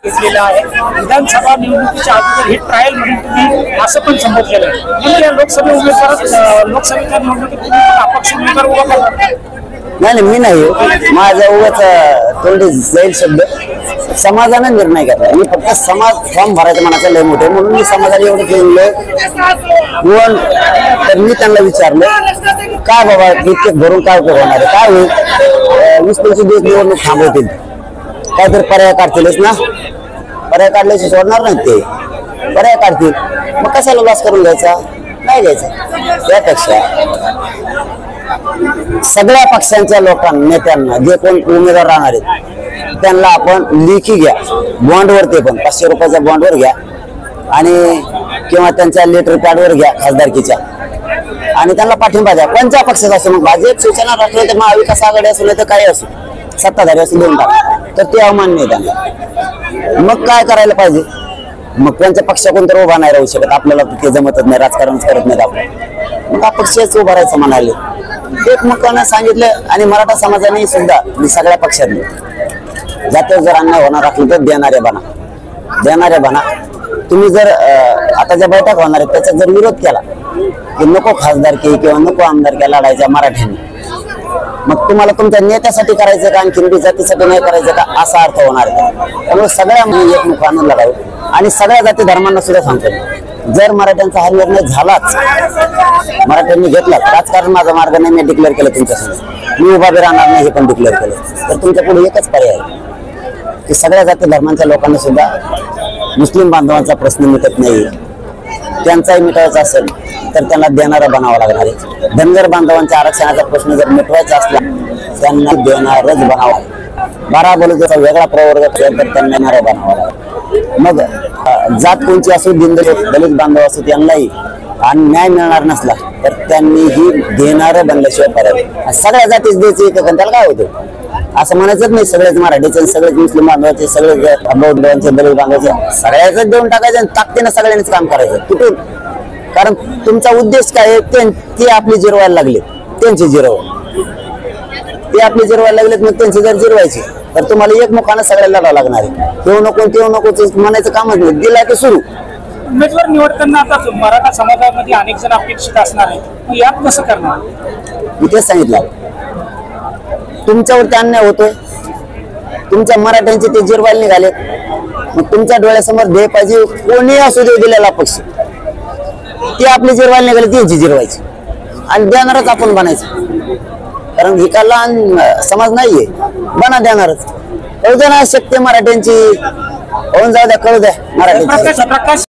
घेतलेला आहे। विधानसभा निवडणुकीच्या अगोदर हे ट्रायल म्हणून तुम्ही असं पण संबोधलेलं आहे। म्हणजे या लोकसभा उमेदवारात लोकसभेच्या निवडणुकीत तुम्ही अपक्ष उमेदवार उभा करता? नाही मी नाही, माझा उगाच तोंडी जाईल शब्द। समाजाने निर्णय घेतला, मी फक्त समाज फॉर्म भरायचं मनाचं लय मोठे म्हणून मी समाजाला एवढं केलं। तर मी त्यांना विचारलं काय बाबा इतके भरून काय होणार आहे, काय होईल 20-25 दिवस निवडणूक थांबवतील, काहीतरी पर्याय काढतीलच ना, पर्याय काढल्याशी सोडणार नाही ते, पर्याय काढतील मग कशाला लॉस करून घ्यायचा, नाही घ्यायचा। त्यापेक्षा सगळ्या पक्षांच्या लोकांना नेत्यांना जे कोण उमेदवार राहणार आहेत त्यांना आपण लेखी घ्या, बॉन्डवर ते पण 500 रुपयाच्या बॉन्डवर घ्या आणि किंवा त्यांच्या लेटर पॅडवर घ्या खासदारकीच्या आणि त्यांना पाठिंबा द्या। कोणत्या पक्षाचा असो, मग भाजप शिवसेना राष्ट्रवादी महाविकास आघाडी असो नाही तर काही असो, सत्ताधारी असो देऊन टाका, तर ते अवमान्य आहे त्यांना। मग काय करायला पाहिजे, मग कोणत्या पक्षाकडून तर उभा नाही राहू शकत, आपल्याला ते जमतच नाही, राजकारणच करत नाहीत आपण, मग अपक्षच उभा राहायचं म्हणाले। एकमेकांना सांगितलं आणि मराठा समाजाने सुद्धा मी सगळ्या पक्षांनी जातीवर जर अन्याय होणार असलं तर देणारे बना। तुम्ही जर आता ज्या बैठक होणार आहेत त्याचा जर विरोध केला की नको खासदारकी किंवा नको आमदारकी लढायच्या मराठ्यांनी, मग तुम्हाला तुमच्या नेत्यासाठी करायचं का आणखी जातीसाठी नाही करायचं का असा अर्थ होणार आहे। त्यामुळे सगळ्या एकमुखानं लढावं आणि सगळ्या जाती धर्मांना सुद्धा सांगतो, जर मराठ्यांचा हा निर्णय झालाच, मराठ्यांनी घेतला, राजकारण माझा मार्ग नाही मी डिक्लेअर केलं तुमच्यासमोर, मी उभा बी राहणार नाही हे पण डिक्लेअर केलं, तर तुमच्या पुढे एकच पर्याय आहे की सगळ्या जाती धर्मांच्या लोकांना सुद्धा मुस्लिम बांधवांचा प्रश्न मिटत नाही, त्यांचाही मिटवायचा असेल तर त्यांना देणारा बनावा लागणार आहे। धनगर बांधवांच्या आरक्षणाचा प्रश्न जर मिटवायचा असला त्यांना देणारच बनावा, 12 बलुतेचा वेगळा प्रवर्ग असेल तर त्यांना देणारा बनावा लागेल। मग जात कोणची असो, दलित बांधव असो, त्यांनाही आणि न्याय मिळणार नसला तर त्यांनीही देणारं बनल्याशिवाय पर्याय। सगळ्या जातीच द्यायचे त्याला काय होतं असं म्हणायचंच नाही, सगळेच मराठीचे, सगळेच मुस्लिम बांधवाचे, सगळेच बौद्धांचे, दलित बांधवाचे, सगळ्याच देऊन टाकायचं आणि ताकदीनं सगळ्यांनीच काम करायचं कुठून, कारण तुमचा उद्देश काय आहे ते आपली जिरवायला लागले, त्यांची ते आपली जिरवायला लागलेत, मग त्यांची जर जिरवायची तर तुम्हाला एकमुखानं सगळ्याला लढावं लागणार आहे। तेव्हा नको म्हणायचं कामच नाही, दिला की सुरू। उमेदवार निवडताना आता मराठा समाजामध्ये अनेक जण अपेक्षित असणार आहेत, मग यात कसं करणार? मी तेच सांगितलं, तुमच्यावरती अन्याय होतोय, तुमच्या मराठ्यांचे ते जिरवायला निघाले, मग तुमच्या डोळ्यासमोर ध्येय पाहिजे, कोणी असू दे दिलेला पक्ष ते आपली जिरवायला निघाले त्यांची जिरवायची आणि देणारच आपण बनायचं, कारण ही लहान समाज नाहीये, बना देणारच। कळू द्या ना शक्ती मराठ्यांची, होऊन जाऊ द्या, कळू द्या मराठ्यांची।